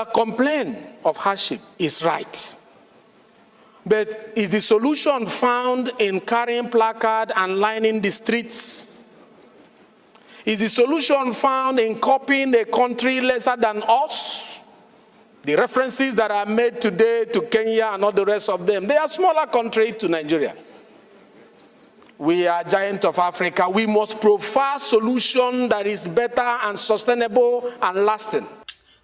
A complaint of hardship is right. But is the solution found in carrying placard and lining the streets? Is the solution found in copying a country lesser than us? The references that are made today to Kenya and all the rest of them, they are smaller country to Nigeria. We are giant of Africa. We must provide solution that is better and sustainable and lasting.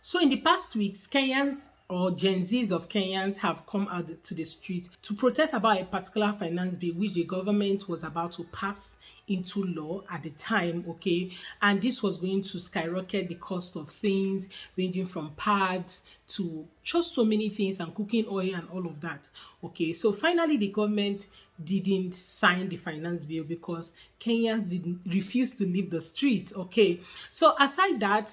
So in the past weeks, Kenyans or Gen Zs of Kenyans have come out to the street to protest about a particular finance bill which the government was about to pass into law at the time, okay? And this was going to skyrocket the cost of things, ranging from pads to just so many things and cooking oil and all of that, okay? So finally, the government didn't sign the finance bill because Kenyans didn't refuse to leave the street, okay? So aside that,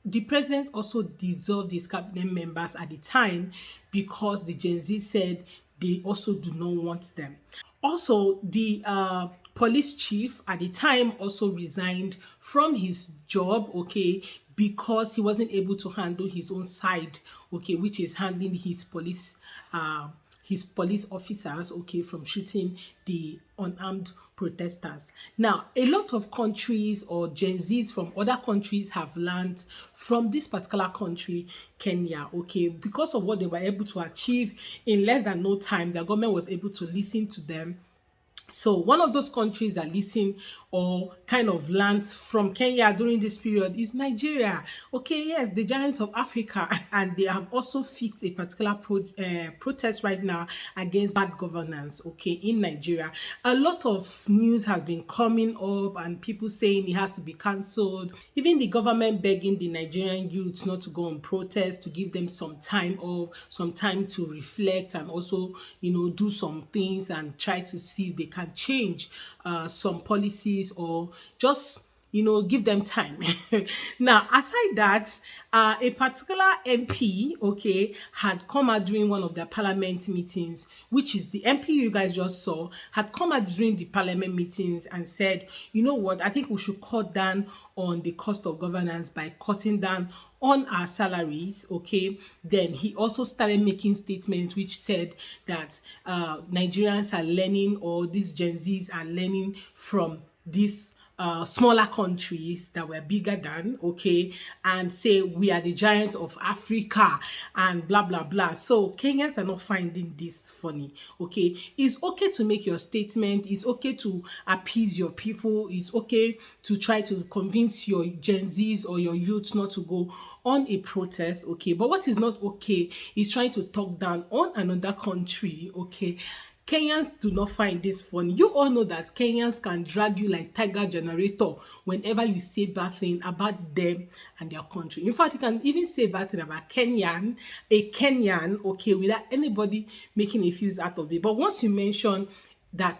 the president also dissolved his cabinet members at the time because the Gen Z said they also do not want them. Also, the police chief at the time also resigned from his job, okay, because he wasn't able to handle his own side, okay, which is handling his police officers, okay, from shooting the unarmed protesters. Now, a lot of countries or Gen Zs from other countries have learned from this particular country, Kenya, okay, because of what they were able to achieve in less than no time. The government was able to listen to them. So one of those countries that listen or kind of learns from Kenya during this period is Nigeria. Okay, yes, the giant of Africa, and they have also fixed a particular protest right now against bad governance, okay, in Nigeria. A lot of news has been coming up and people saying it has to be cancelled. Even the government begging the Nigerian youths not to go on protest, to give them some time off, some time to reflect and also, do some things and try to see if they can change some policies or just give them time. Now, aside that, a particular MP, okay, had come out during one of their parliament meetings, which is the MP you guys just saw, had come out during the parliament meetings and said, you know what, I think we should cut down on the cost of governance by cutting down on our salaries, okay. Then he also started making statements which said that Nigerians are learning, or these Gen Zs are learning from these smaller countries that were bigger than, okay, and say we are the giants of Africa and blah blah blah. So Kenyans are not finding this funny, okay. It's okay to make your statement, it's okay to appease your people, it's okay to try to convince your Gen Zs or your youths not to go on a protest, okay. But what is not okay is trying to talk down on another country, okay. Kenyans do not find this funny. You all know that Kenyans can drag you like tiger generator whenever you say bad thing about them and their country. In fact, you can even say bad thing about a Kenyan, okay, without anybody making a fuss out of it. But once you mention their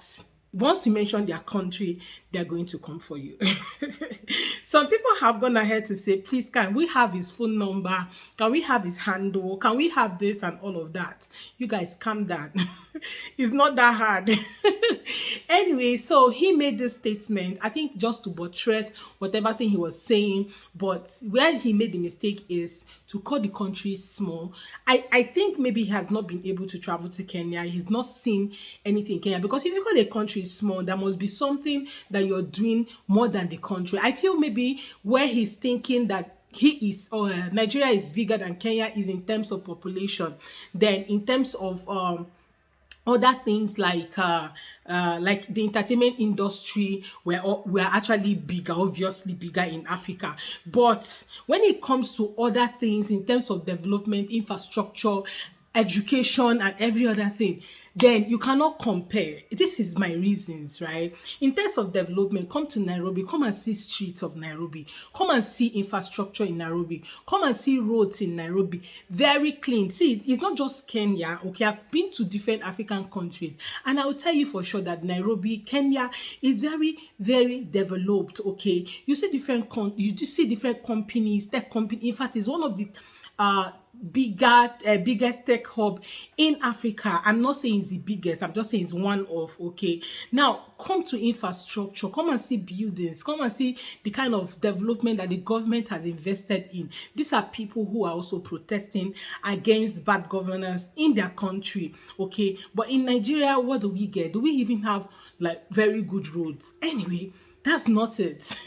country, they're going to come for you. Some people have gone ahead to say, please, can we have his phone number? Can we have his handle? Can we have this and all of that? You guys, calm down. It's not that hard. Anyway, so he made this statement, I think just to buttress whatever thing he was saying, but where he made the mistake is to call the country small. I think maybe he has not been able to travel to Kenya. He's not seen anything in Kenya, because if you call a country small, there must be something that you're doing more than the country. I feel maybe where he's thinking that Nigeria is bigger than Kenya is in terms of population. Then in terms of other things like the entertainment industry, we're actually bigger, obviously bigger in Africa. But when it comes to other things in terms of development, infrastructure, education and every other thing, then you cannot compare. This is my reasons, right? In terms of development, come to Nairobi, come and see streets of Nairobi, come and see infrastructure in Nairobi, come and see roads in Nairobi, very clean. See, it's not just Kenya, okay? I've been to different African countries, and I will tell you for sure that Nairobi, Kenya is very, very developed, okay? You see different companies, tech company. In fact, it's one of the biggest tech hub in Africa. I'm not saying it's the biggest, I'm just saying it's one of. Okay, now come to infrastructure, come and see buildings, come and see the kind of development that the government has invested in. These are people who are also protesting against bad governance in their country. Okay, but in Nigeria, what do we get? Do we even have like very good roads? Anyway, that's not it.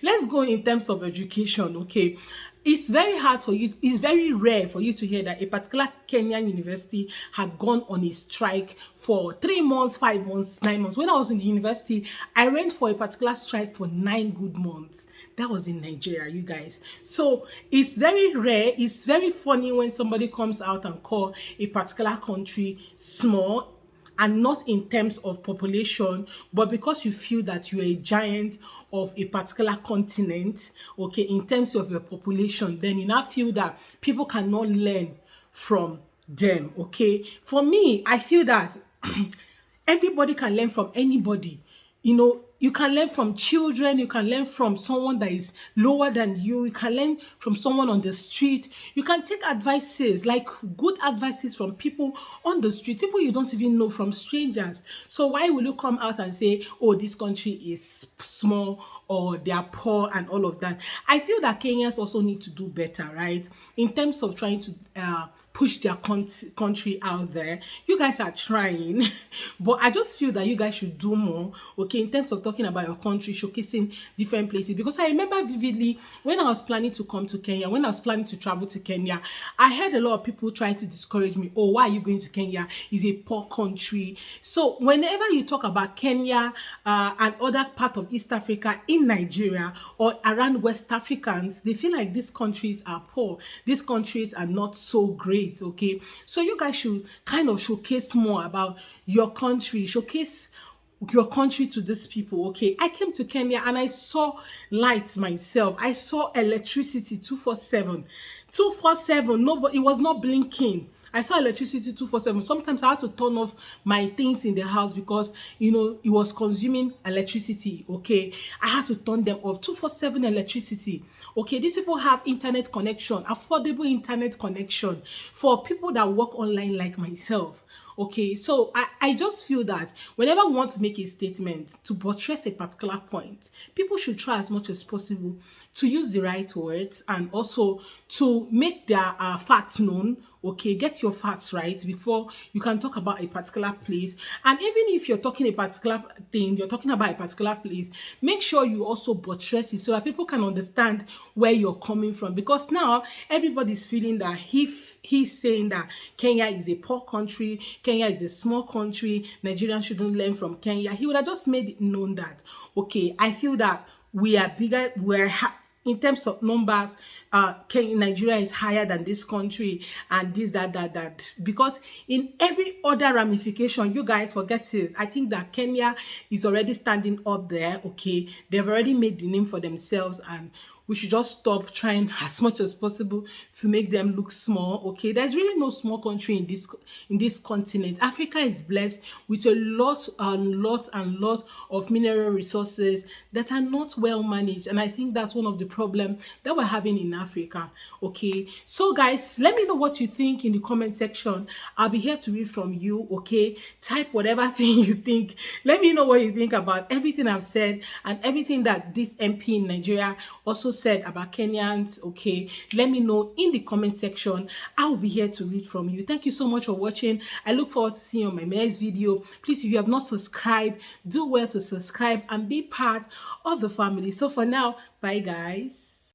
Let's go in terms of education. Okay, it's very hard for you, it's very rare for you to hear that a particular Kenyan university had gone on a strike for 3 months, 5 months, 9 months. When I was in the university, I went for a particular strike for 9 good months. That was in Nigeria, you guys. So it's very rare, it's very funny when somebody comes out and call a particular country small, and not in terms of population, but because you feel that you're a giant of a particular continent, okay, in terms of your population, then you now feel that people cannot learn from them. Okay, for me, I feel that everybody can learn from anybody. You know, you can learn from children, you can learn from someone that is lower than you can learn from someone on the street, you can take advices, like good advices from people on the street, people you don't even know, from strangers. So why will you come out and say, oh, this country is small or they are poor and all of that? I feel that Kenyans also need to do better, right, in terms of trying to push their country out there. You guys are trying, but I just feel that you guys should do more, okay, in terms of talking about your country, showcasing different places. Because I remember vividly when I was planning to come to Kenya, when I was planning to travel to Kenya, I heard a lot of people trying to discourage me. Oh, why are you going to Kenya? It's a poor country. So whenever you talk about Kenya and other part of East Africa in Nigeria or around West Africans, they feel like these countries are poor. These countries are not so great. Okay, so you guys should kind of showcase more about your country, showcase your country to these people. Okay, I came to Kenya and I saw light myself. I saw electricity 247. Nobody, it was not blinking. I saw electricity 247. Sometimes I had to turn off my things in the house because, you know, it was consuming electricity. Okay, I had to turn them off. 247 electricity. Okay, these people have internet connection, affordable internet connection for people that work online like myself. Okay, so I just feel that whenever we want to make a statement to buttress a particular point, people should try as much as possible to use the right words and also to make their facts known. Okay, get your facts right before you can talk about a particular place. And even if you're talking a particular thing, you're talking about a particular place, make sure you also buttress it so that people can understand where you're coming from. Because now everybody's feeling that if he's saying that Kenya is a poor country, Kenya is a small country, Nigerians shouldn't learn from Kenya, he would have just made it known that, okay, I feel that we are bigger, in terms of numbers, Nigeria is higher than this country, and this, that. Because in every other ramification, you guys forget it. I think that Kenya is already standing up there. Okay, they've already made the name for themselves, and we should just stop trying as much as possible to make them look small. Okay, there's really no small country in this continent. Africa is blessed with a lot of mineral resources that are not well managed, and I think that's one of the problem that we're having in Africa. Okay, so guys, let me know what you think in the comment section. I'll be here to read from you. Okay, type whatever thing you think. Let me know what you think about everything I've said and everything that this MP in Nigeria also said about Kenyans. Okay, let me know in the comment section. I'll be here to read from you. Thank you so much for watching. I look forward to seeing you on my next video. Please, if you have not subscribed, do well to subscribe and be part of the family. So for now, bye guys.